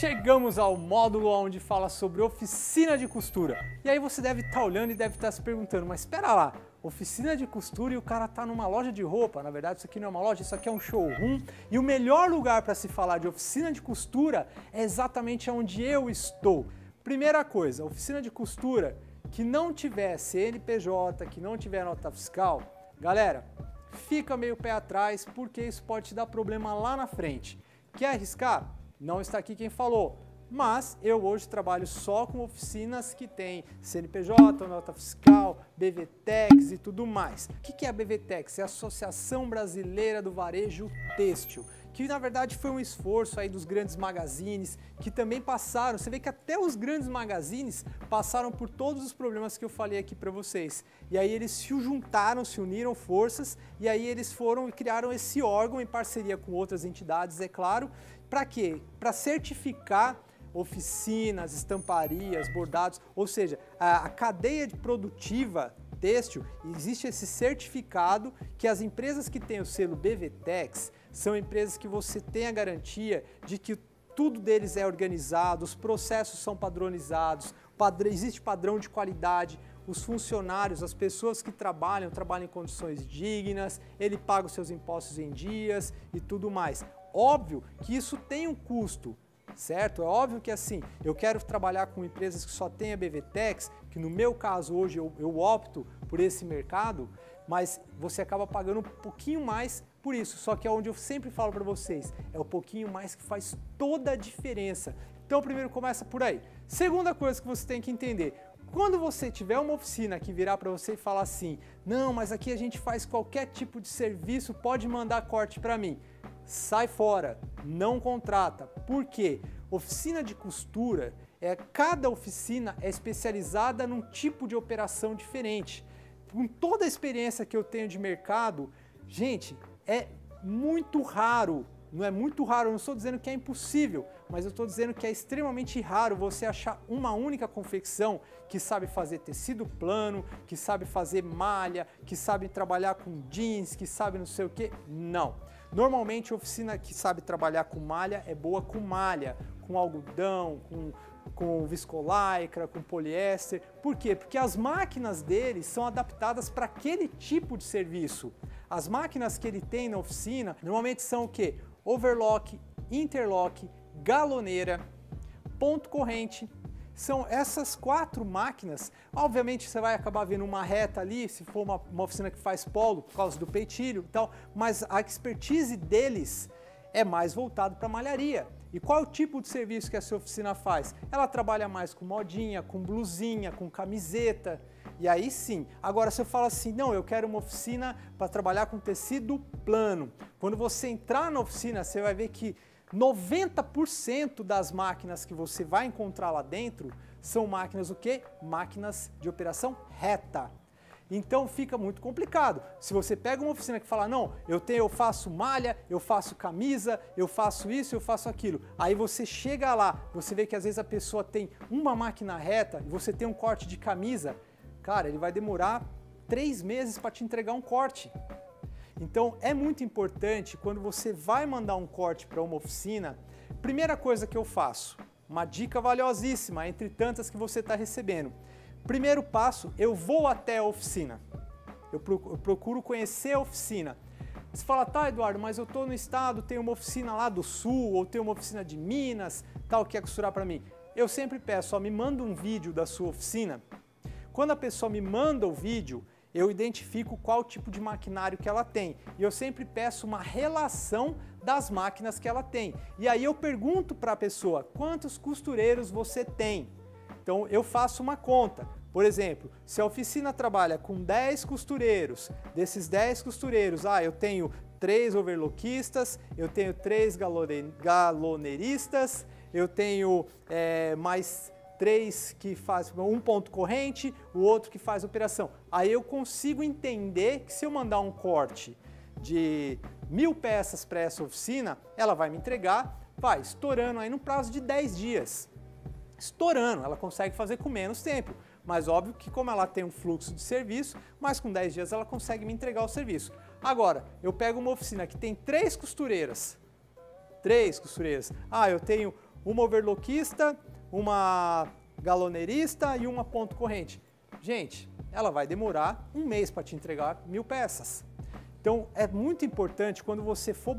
Chegamos ao módulo onde fala sobre oficina de costura. E aí você deve estar olhando e deve estar se perguntando, mas espera lá, oficina de costura e o cara está numa loja de roupa. Na verdade, isso aqui não é uma loja, isso aqui é um showroom. E o melhor lugar para se falar de oficina de costura é exatamente onde eu estou. Primeira coisa, oficina de costura que não tiver CNPJ, que não tiver nota fiscal, galera, fica meio pé atrás porque isso pode te dar problema lá na frente. Quer arriscar? Não está aqui quem falou, mas eu hoje trabalho só com oficinas que tem CNPJ, nota fiscal, BVTEX e tudo mais. O que é a BVTEX? É a Associação Brasileira do Varejo Têxtil, que na verdade foi um esforço aí dos grandes magazines, que também passaram, você vê que até os grandes magazines passaram por todos os problemas que eu falei aqui para vocês. E aí eles se juntaram, se uniram forças, e aí eles foram e criaram esse órgão em parceria com outras entidades, é claro. Para quê? Para certificar oficinas, estamparias, bordados, ou seja, a cadeia produtiva têxtil, existe esse certificado que as empresas que têm o selo BVTEX são empresas que você tem a garantia de que tudo deles é organizado, os processos são padronizados, existe padrão de qualidade, os funcionários, as pessoas que trabalham em condições dignas, ele paga os seus impostos em dias e tudo mais. Óbvio que isso tem um custo, certo? É óbvio que assim, eu quero trabalhar com empresas que só têm a BVTEX, que no meu caso hoje eu opto por esse mercado, mas você acaba pagando um pouquinho mais por isso. Só que é onde eu sempre falo para vocês, é o pouquinho mais que faz toda a diferença. Então primeiro começa por aí. Segunda coisa que você tem que entender, quando você tiver uma oficina que virar para você e falar assim, não, mas aqui a gente faz qualquer tipo de serviço, pode mandar corte para mim. Sai fora, não contrata. Por quê? Oficina de costura, cada oficina é especializada num tipo de operação diferente. Com toda a experiência que eu tenho de mercado, gente, é muito raro, não é muito raro, eu não estou dizendo que é impossível, mas eu estou dizendo que é extremamente raro você achar uma única confecção que sabe fazer tecido plano, que sabe fazer malha, que sabe trabalhar com jeans, que sabe não sei o que, não. Normalmente a oficina que sabe trabalhar com malha é boa com malha, com algodão, com viscolaicra, com poliéster. Por quê? Porque as máquinas deles são adaptadas para aquele tipo de serviço. As máquinas que ele tem na oficina normalmente são o quê? Overlock, interlock, galoneira, ponto corrente. São essas 4 máquinas. Obviamente você vai acabar vendo uma reta ali, se for uma oficina que faz polo, por causa do peitilho e tal, mas a expertise deles é mais voltado para malharia. E qual é o tipo de serviço que essa oficina faz? Ela trabalha mais com modinha, com blusinha, com camiseta, e aí sim. Agora se eu falo assim, não, eu quero uma oficina para trabalhar com tecido plano. Quando você entrar na oficina, você vai ver que 90% das máquinas que você vai encontrar lá dentro são máquinas o quê? Máquinas de operação reta. Então fica muito complicado. Se você pega uma oficina que fala, não, eu faço malha, eu faço camisa, eu faço isso, eu faço aquilo. Aí você chega lá, você vê que às vezes a pessoa tem uma máquina reta e você tem um corte de camisa, cara, ele vai demorar 3 meses para te entregar um corte. Então é muito importante quando você vai mandar um corte para uma oficina, primeira coisa que eu faço, uma dica valiosíssima entre tantas que você está recebendo. Primeiro passo, eu vou até a oficina, eu procuro conhecer a oficina. Você fala, tá Eduardo, mas eu estou no estado, tem uma oficina lá do sul, ou tem uma oficina de Minas, tal, quer costurar para mim. Eu sempre peço, ó, me manda um vídeo da sua oficina. Quando a pessoa me manda o vídeo, eu identifico qual tipo de maquinário que ela tem. E eu sempre peço uma relação das máquinas que ela tem. E aí eu pergunto para a pessoa, quantos costureiros você tem? Então eu faço uma conta. Por exemplo, se a oficina trabalha com 10 costureiros, desses 10 costureiros, eu tenho 3 overlockistas, eu tenho 3 galoneiristas, eu tenho mais 3 que faz um ponto corrente, o outro que faz operação. Aí eu consigo entender que se eu mandar um corte de 1000 peças para essa oficina, ela vai me entregar, estourando aí no prazo de 10 dias. Estourando, ela consegue fazer com menos tempo. Mas óbvio que como ela tem um fluxo de serviço, mas com 10 dias ela consegue me entregar o serviço. Agora, eu pego uma oficina que tem 3 costureiras. Eu tenho uma overlockista, uma galoneirista e uma ponto corrente. Gente, ela vai demorar um mês para te entregar 1000 peças. Então é muito importante quando você for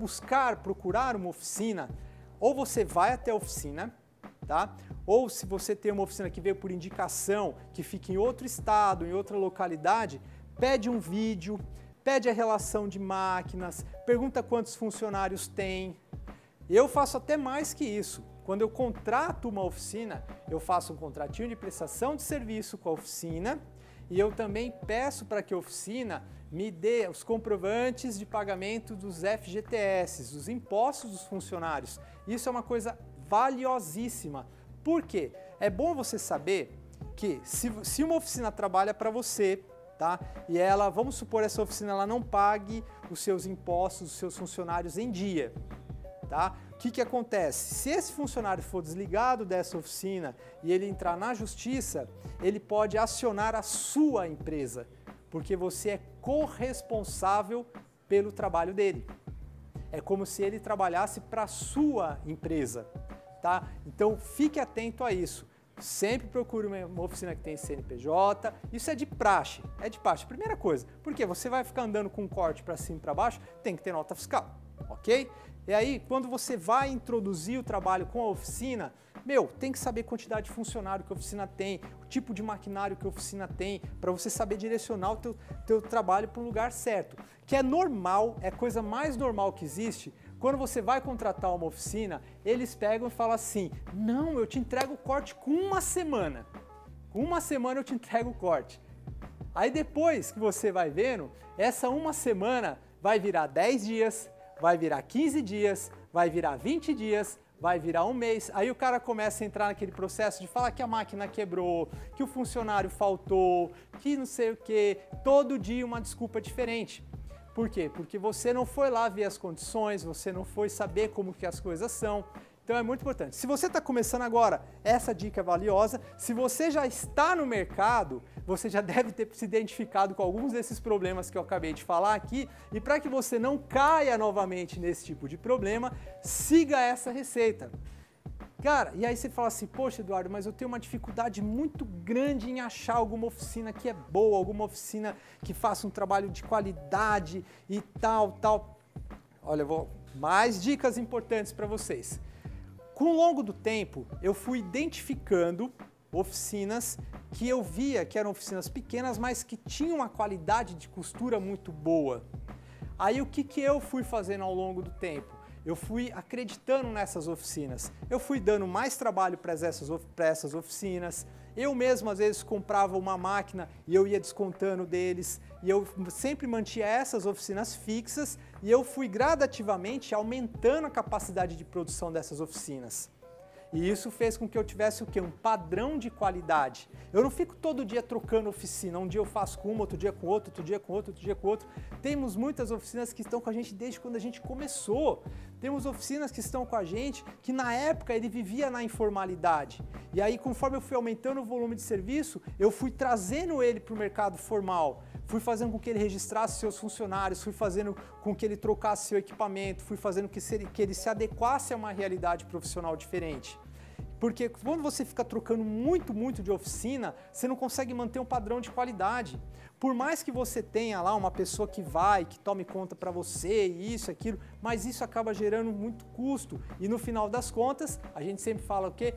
procurar uma oficina, ou você vai até a oficina, tá? Ou se você tem uma oficina que veio por indicação, que fica em outro estado, em outra localidade, pede um vídeo, pede a relação de máquinas, pergunta quantos funcionários tem. Eu faço até mais que isso. Quando eu contrato uma oficina, eu faço um contratinho de prestação de serviço com a oficina e eu também peço para que a oficina me dê os comprovantes de pagamento dos FGTS, dos impostos dos funcionários. Isso é uma coisa valiosíssima. Por quê? É bom você saber que se uma oficina trabalha para você, tá? E ela, vamos supor, essa oficina ela não pague os seus impostos, os seus funcionários em dia, tá? O que acontece? Se esse funcionário for desligado dessa oficina e ele entrar na justiça, ele pode acionar a sua empresa, porque você é corresponsável pelo trabalho dele. É como se ele trabalhasse para a sua empresa, tá? Então fique atento a isso. Sempre procure uma oficina que tem CNPJ, isso é de praxe, primeira coisa, porque você vai ficar andando com um corte para cima e para baixo, tem que ter nota fiscal, ok? E aí, quando você vai introduzir o trabalho com a oficina, tem que saber a quantidade de funcionário que a oficina tem, o tipo de maquinário que a oficina tem, para você saber direcionar o teu trabalho para o lugar certo. Que é normal, é a coisa mais normal que existe. Quando você vai contratar uma oficina, eles pegam e falam assim, não, eu te entrego o corte com uma semana. Com uma semana eu te entrego o corte. Aí depois que você vai vendo, essa uma semana vai virar 10 dias, vai virar 15 dias, vai virar 20 dias, vai virar um mês. Aí o cara começa a entrar naquele processo de falar que a máquina quebrou, que o funcionário faltou, que não sei o quê. Todo dia uma desculpa diferente. Por quê? Porque você não foi lá ver as condições, você não foi saber como que as coisas são. Então é muito importante. Se você está começando agora, essa dica é valiosa. Se você já está no mercado, você já deve ter se identificado com alguns desses problemas que eu acabei de falar aqui. E para que você não caia novamente nesse tipo de problema, siga essa receita. Cara, e aí você fala assim, poxa Eduardo, mas eu tenho uma dificuldade muito grande em achar alguma oficina que é boa, alguma oficina que faça um trabalho de qualidade e tal. Olha, eu vou mais dicas importantes para vocês. Com o longo do tempo, eu fui identificando oficinas que eu via que eram oficinas pequenas, mas que tinham uma qualidade de costura muito boa. Aí o que eu fui fazendo ao longo do tempo? Eu fui acreditando nessas oficinas, eu fui dando mais trabalho para essas oficinas, eu mesmo às vezes comprava uma máquina e eu ia descontando deles, e eu sempre mantinha essas oficinas fixas e eu fui gradativamente aumentando a capacidade de produção dessas oficinas. E isso fez com que eu tivesse o quê? Um padrão de qualidade. Eu não fico todo dia trocando oficina, um dia eu faço com uma, outro dia com outro, outro dia com outro, outro dia com outro. Temos muitas oficinas que estão com a gente desde quando a gente começou. Temos oficinas que estão com a gente que na época ele vivia na informalidade. E aí conforme eu fui aumentando o volume de serviço, eu fui trazendo ele para o mercado formal. Fui fazendo com que ele registrasse seus funcionários, fui fazendo com que ele trocasse seu equipamento, fui fazendo que ele se adequasse a uma realidade profissional diferente. Porque quando você fica trocando muito de oficina, você não consegue manter um padrão de qualidade. Por mais que você tenha lá uma pessoa que vai, que tome conta para você, isso, aquilo, mas isso acaba gerando muito custo. E no final das contas, a gente sempre fala o quê?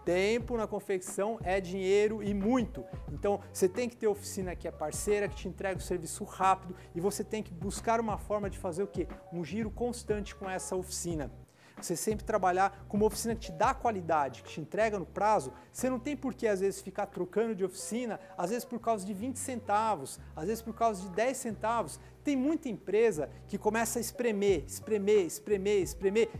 Tempo na confecção é dinheiro e muito. Então, você tem que ter oficina que é parceira, que te entrega o serviço rápido e você tem que buscar uma forma de fazer o quê? Um giro constante com essa oficina. Você sempre trabalhar com uma oficina que te dá qualidade, que te entrega no prazo. Você não tem por que, às vezes, ficar trocando de oficina, às vezes por causa de 20 centavos, às vezes por causa de 10 centavos. Tem muita empresa que começa a espremer,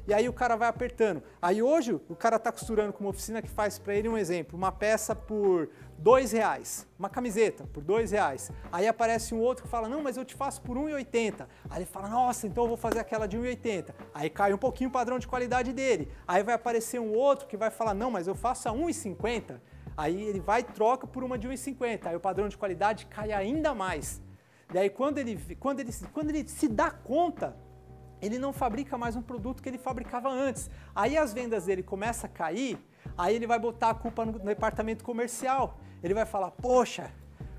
e aí o cara vai apertando. Aí hoje o cara está costurando com uma oficina que faz para ele um exemplo, uma peça por R$2, uma camiseta por R$2. Aí aparece um outro que fala, não, mas eu te faço por R$1,80. Aí ele fala, nossa, então eu vou fazer aquela de R$1,80. Aí cai um pouquinho o padrão de qualidade dele. Aí vai aparecer um outro que vai falar, não, mas eu faço a R$1,50. Aí ele vai e troca por uma de R$1,50. Aí o padrão de qualidade cai ainda mais. Daí quando ele se dá conta, ele não fabrica mais um produto que ele fabricava antes. Aí as vendas dele começam a cair, aí ele vai botar a culpa no departamento comercial. Ele vai falar, poxa,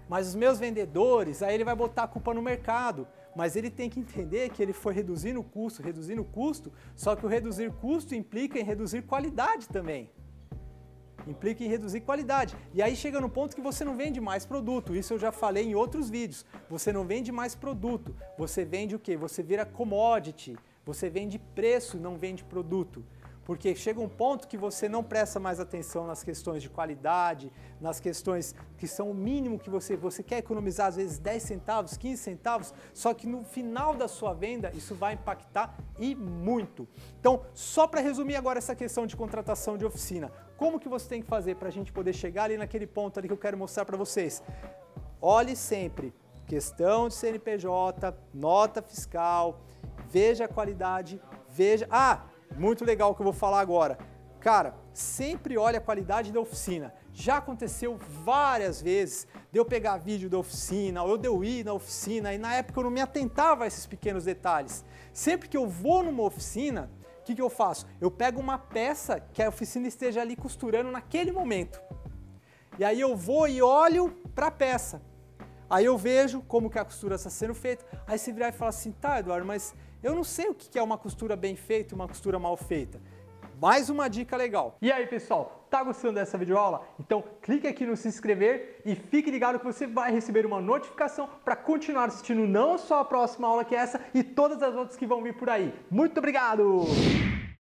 mas os meus vendedores, aí ele vai botar a culpa no mercado. Mas ele tem que entender que ele foi reduzindo o custo, só que o reduzir custo implica em reduzir qualidade também. Implica em reduzir qualidade. E aí chega no ponto que você não vende mais produto. Isso eu já falei em outros vídeos. Você não vende mais produto. Você vende o quê? Você vira commodity. Você vende preço, não vende produto. Porque chega um ponto que você não presta mais atenção nas questões de qualidade, nas questões que são o mínimo que você quer economizar, às vezes 10 centavos, 15 centavos, só que no final da sua venda isso vai impactar e muito. Então, só para resumir agora essa questão de contratação de oficina, como que você tem que fazer para a gente poder chegar ali naquele ponto ali que eu quero mostrar para vocês? Olhe sempre, questão de CNPJ, nota fiscal, veja a qualidade, veja... Muito legal o que eu vou falar agora. Cara, sempre olha a qualidade da oficina. Já aconteceu várias vezes de eu pegar vídeo da oficina, ou de eu ir na oficina, e na época eu não me atentava a esses pequenos detalhes. Sempre que eu vou numa oficina, o que eu faço? Eu pego uma peça que a oficina esteja ali costurando naquele momento. E aí eu vou e olho para a peça. Aí eu vejo como que a costura está sendo feita. Aí você virar e fala assim, tá, Eduardo, mas eu não sei o que é uma costura bem feita e uma costura mal feita. Mais uma dica legal. E aí, pessoal, tá gostando dessa videoaula? Então clique aqui no se inscrever e fique ligado que você vai receber uma notificação para continuar assistindo não só a próxima aula que é essa e todas as outras que vão vir por aí. Muito obrigado!